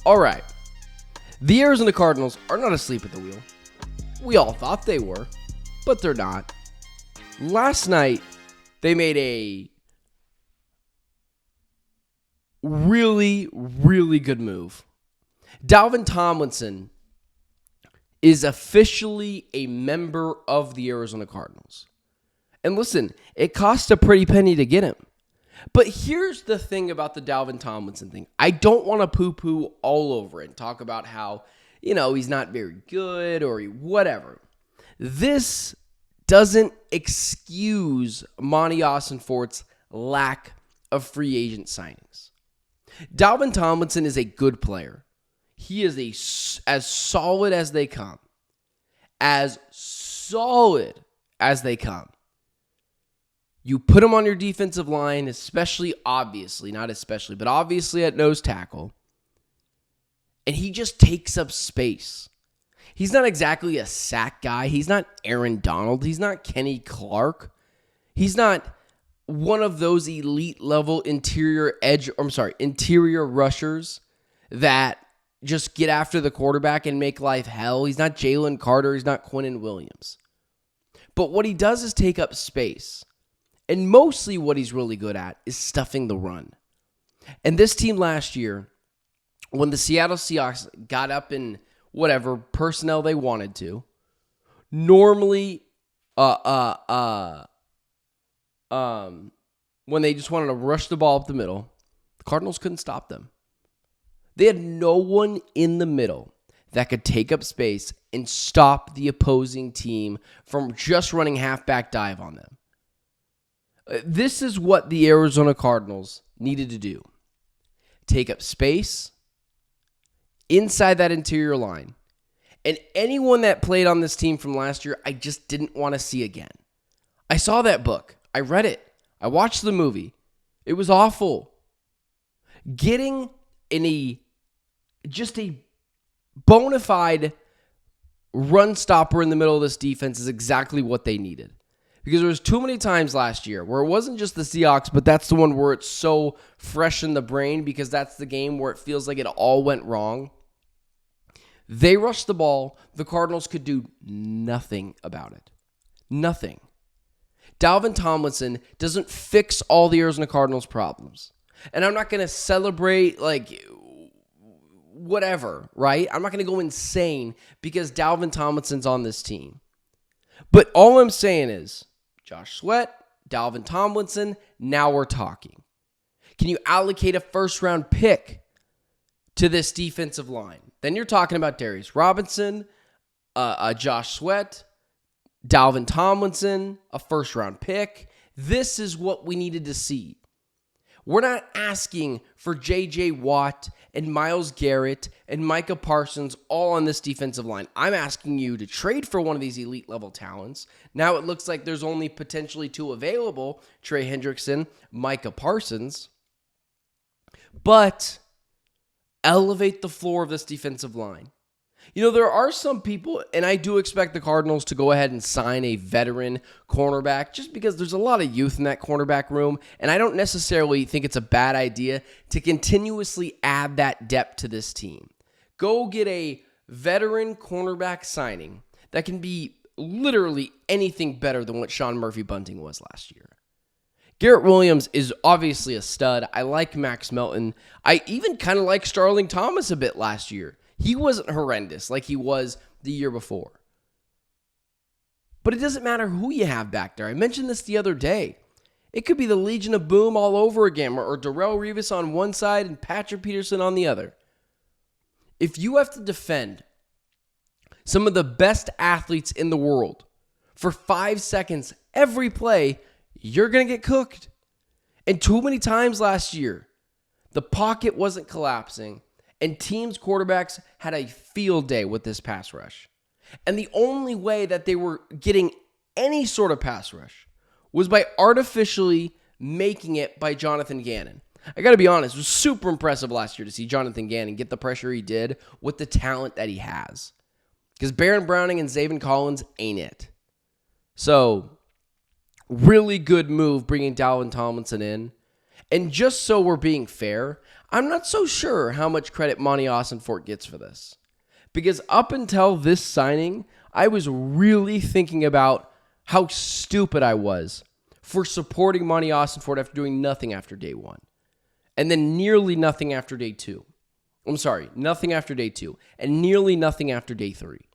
All right. The Arizona Cardinals are not asleep at the wheel. We all thought they were, but they're not. Last night, they made a really, really good move. Dalvin Tomlinson is officially a member of the Arizona Cardinals. And listen, it cost a pretty penny to get him. But here's the thing about the Dalvin Tomlinson thing. I don't want to poo-poo all over it and talk about how, he's not very good or whatever. This doesn't excuse Monty Ossenfort's lack of free agent signings. Dalvin Tomlinson is a good player. He is as solid as they come. As solid as they come. You put him on your defensive line, obviously at nose tackle, and he just takes up space. He's not exactly a sack guy. He's not Aaron Donald. He's not Kenny Clark. He's not one of those elite level interior rushers that just get after the quarterback and make life hell. He's not Jalen Carter. He's not Quinnen Williams. But what he does is take up space. And mostly what he's really good at is stuffing the run. And this team last year, when the Seattle Seahawks got up in whatever personnel they wanted to, normally when they just wanted to rush the ball up the middle, the Cardinals couldn't stop them. They had no one in the middle that could take up space and stop the opposing team from just running halfback dive on them. This is what the Arizona Cardinals needed to do. Take up space inside that interior line. And anyone that played on this team from last year, I just didn't want to see again. I saw that book. I read it. I watched the movie. It was awful. Getting in a bona fide run stopper in the middle of this defense is exactly what they needed. Because there was too many times last year where it wasn't just the Seahawks, but that's the one where it's so fresh in the brain because that's the game where it feels like it all went wrong. They rushed the ball. The Cardinals could do nothing about it. Nothing. Dalvin Tomlinson doesn't fix all the Arizona Cardinals' problems. And I'm not going to celebrate whatever, right? I'm not going to go insane because Dalvin Tomlinson's on this team. But all I'm saying is, Josh Sweat, Dalvin Tomlinson, now we're talking. Can you allocate a first-round pick to this defensive line? Then you're talking about Darius Robinson, Josh Sweat, Dalvin Tomlinson, a first-round pick. This is what we needed to see. We're not asking for J.J. Watt and Myles Garrett and Micah Parsons all on this defensive line. I'm asking you to trade for one of these elite level talents. Now it looks like there's only potentially two available, Trey Hendrickson, Micah Parsons. But elevate the floor of this defensive line. There are some people, and I do expect the Cardinals to go ahead and sign a veteran cornerback just because there's a lot of youth in that cornerback room, and I don't necessarily think it's a bad idea to continuously add that depth to this team. Go get a veteran cornerback signing that can be literally anything better than what Sean Murphy-Bunting was last year. Garrett Williams is obviously a stud. I like Max Melton. I even kind of like Starling Thomas a bit last year. He wasn't horrendous like he was the year before. But it doesn't matter who you have back there. I mentioned this the other day. It could be the Legion of Boom all over again, or Darrelle Revis on one side and Patrick Peterson on the other. If you have to defend some of the best athletes in the world for 5 seconds every play, you're going to get cooked. And too many times last year, the pocket wasn't collapsing, and teams' quarterbacks had a field day with this pass rush. And the only way that they were getting any sort of pass rush was by artificially making it by Jonathan Gannon. I got to be honest, it was super impressive last year to see Jonathan Gannon get the pressure he did with the talent that he has. Because Baron Browning and Zaven Collins ain't it. So, really good move bringing Dalvin Tomlinson in. And just so we're being fair, I'm not so sure how much credit Monty Ossenfort gets for this. Because up until this signing, I was really thinking about how stupid I was for supporting Monty Ossenfort after doing nothing after day one. And then nearly nothing after day two. Nothing after day two. And nearly nothing after day three.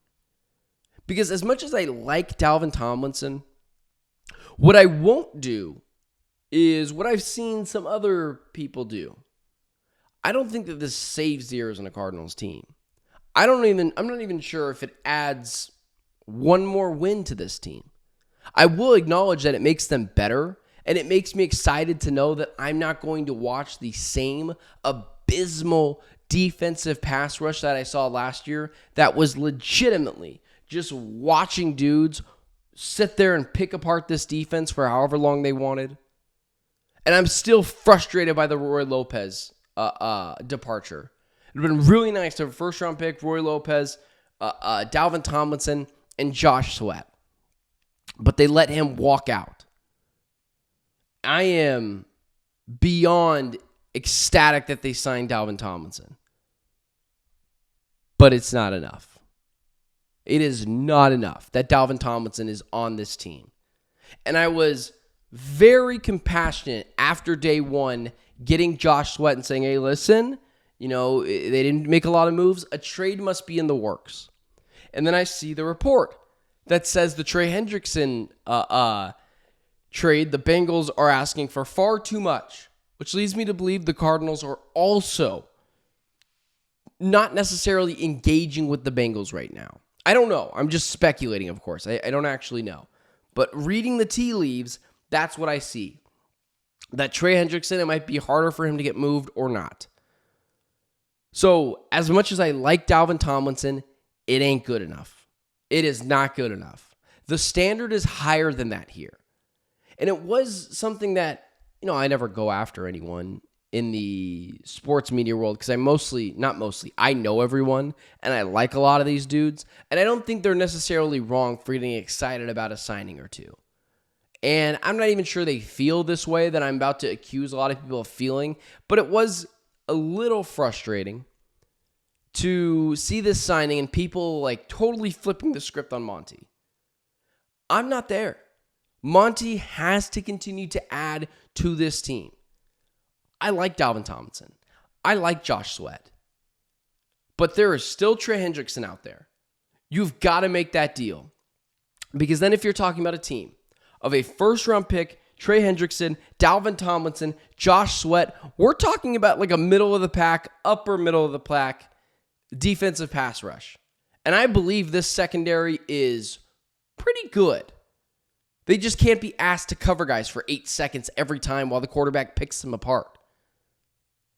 Because as much as I like Dalvin Tomlinson, what I won't do is what I've seen some other people do. I don't think that this saves the Arizona Cardinals team. I'm not even sure if it adds one more win to this team. I will acknowledge that it makes them better, and it makes me excited to know that I'm not going to watch the same abysmal defensive pass rush that I saw last year that was legitimately just watching dudes sit there and pick apart this defense for however long they wanted. And I'm still frustrated by the Roy Lopez departure. It would have been really nice to have a first-round pick, Roy Lopez, Dalvin Tomlinson, and Josh Sweat. But they let him walk out. I am beyond ecstatic that they signed Dalvin Tomlinson. But it's not enough. It is not enough that Dalvin Tomlinson is on this team. And I was very compassionate after day one, getting Josh Sweat and saying, hey, listen, they didn't make a lot of moves. A trade must be in the works. And then I see the report that says the Trey Hendrickson trade, the Bengals are asking for far too much, which leads me to believe the Cardinals are also not necessarily engaging with the Bengals right now. I don't know. I'm just speculating, of course. I don't actually know. But reading the tea leaves, that's what I see. That Trey Hendrickson, it might be harder for him to get moved or not. So, as much as I like Dalvin Tomlinson, it ain't good enough. It is not good enough. The standard is higher than that here. And it was something that, I never go after anyone in the sports media world because I know everyone and I like a lot of these dudes. And I don't think they're necessarily wrong for getting excited about a signing or two. And I'm not even sure they feel this way that I'm about to accuse a lot of people of feeling. But it was a little frustrating to see this signing and people totally flipping the script on Monty. I'm not there. Monty has to continue to add to this team. I like Dalvin Tomlinson. I like Josh Sweat. But there is still Trey Hendrickson out there. You've got to make that deal. Because then if you're talking about a team of a first-round pick, Trey Hendrickson, Dalvin Tomlinson, Josh Sweat, we're talking about a middle of the pack, upper middle of the pack defensive pass rush. And I believe this secondary is pretty good. They just can't be asked to cover guys for 8 seconds every time while the quarterback picks them apart.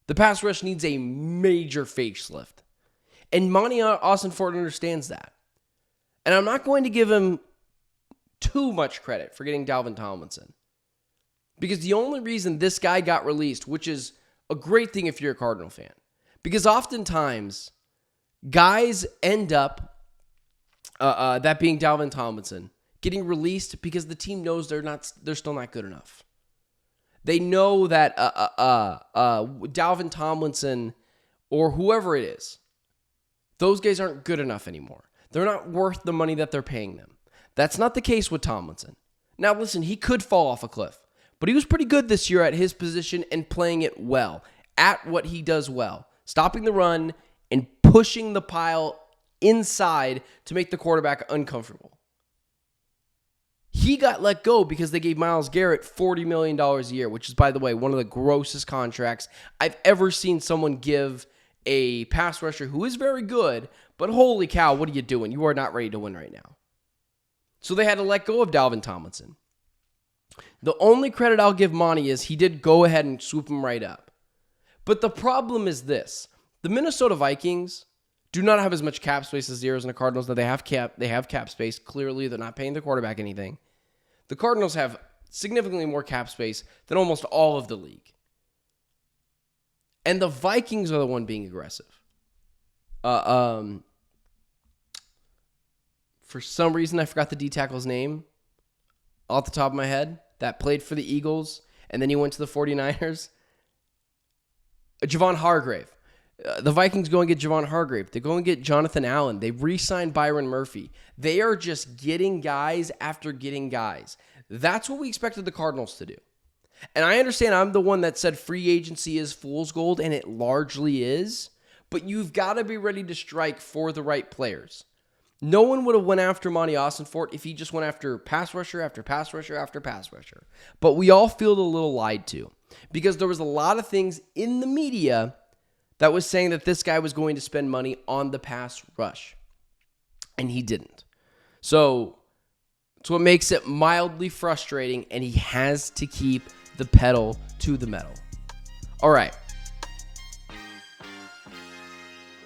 The pass rush needs a major facelift. And Monty Ossenfort understands that. And I'm not going to give him too much credit for getting Dalvin Tomlinson. Because the only reason this guy got released, which is a great thing if you're a Cardinal fan, because oftentimes guys end up, that being Dalvin Tomlinson, getting released because the team knows they're still not good enough. They know that Dalvin Tomlinson or whoever it is, those guys aren't good enough anymore. They're not worth the money that they're paying them. That's not the case with Tomlinson. Now listen, he could fall off a cliff, but he was pretty good this year at his position and playing it well, at what he does well, stopping the run and pushing the pile inside to make the quarterback uncomfortable. He got let go because they gave Myles Garrett $40 million a year, which is, by the way, one of the grossest contracts I've ever seen someone give a pass rusher who is very good, but holy cow, what are you doing? You are not ready to win right now. So they had to let go of Dalvin Tomlinson. The only credit I'll give Monty is he did go ahead and swoop him right up. But the problem is this. The Minnesota Vikings do not have as much cap space as the Arizona Cardinals. That they have cap space. Clearly, they're not paying the quarterback anything. The Cardinals have significantly more cap space than almost all of the league. And the Vikings are the one being aggressive. For some reason, I forgot the D-tackle's name off the top of my head that played for the Eagles, and then he went to the 49ers. Javon Hargrave. The Vikings go and get Javon Hargrave. They go and get Jonathan Allen. They re-signed Byron Murphy. They are just getting guys after getting guys. That's what we expected the Cardinals to do. And I understand I'm the one that said free agency is fool's gold, and it largely is. But you've got to be ready to strike for the right players. No one would have went after Monty Ossenfort if he just went after pass rusher after pass rusher after pass rusher. But we all feel a little lied to because there was a lot of things in the media that was saying that this guy was going to spend money on the pass rush. And he didn't. So it's what makes it mildly frustrating, and he has to keep the pedal to the metal. All right.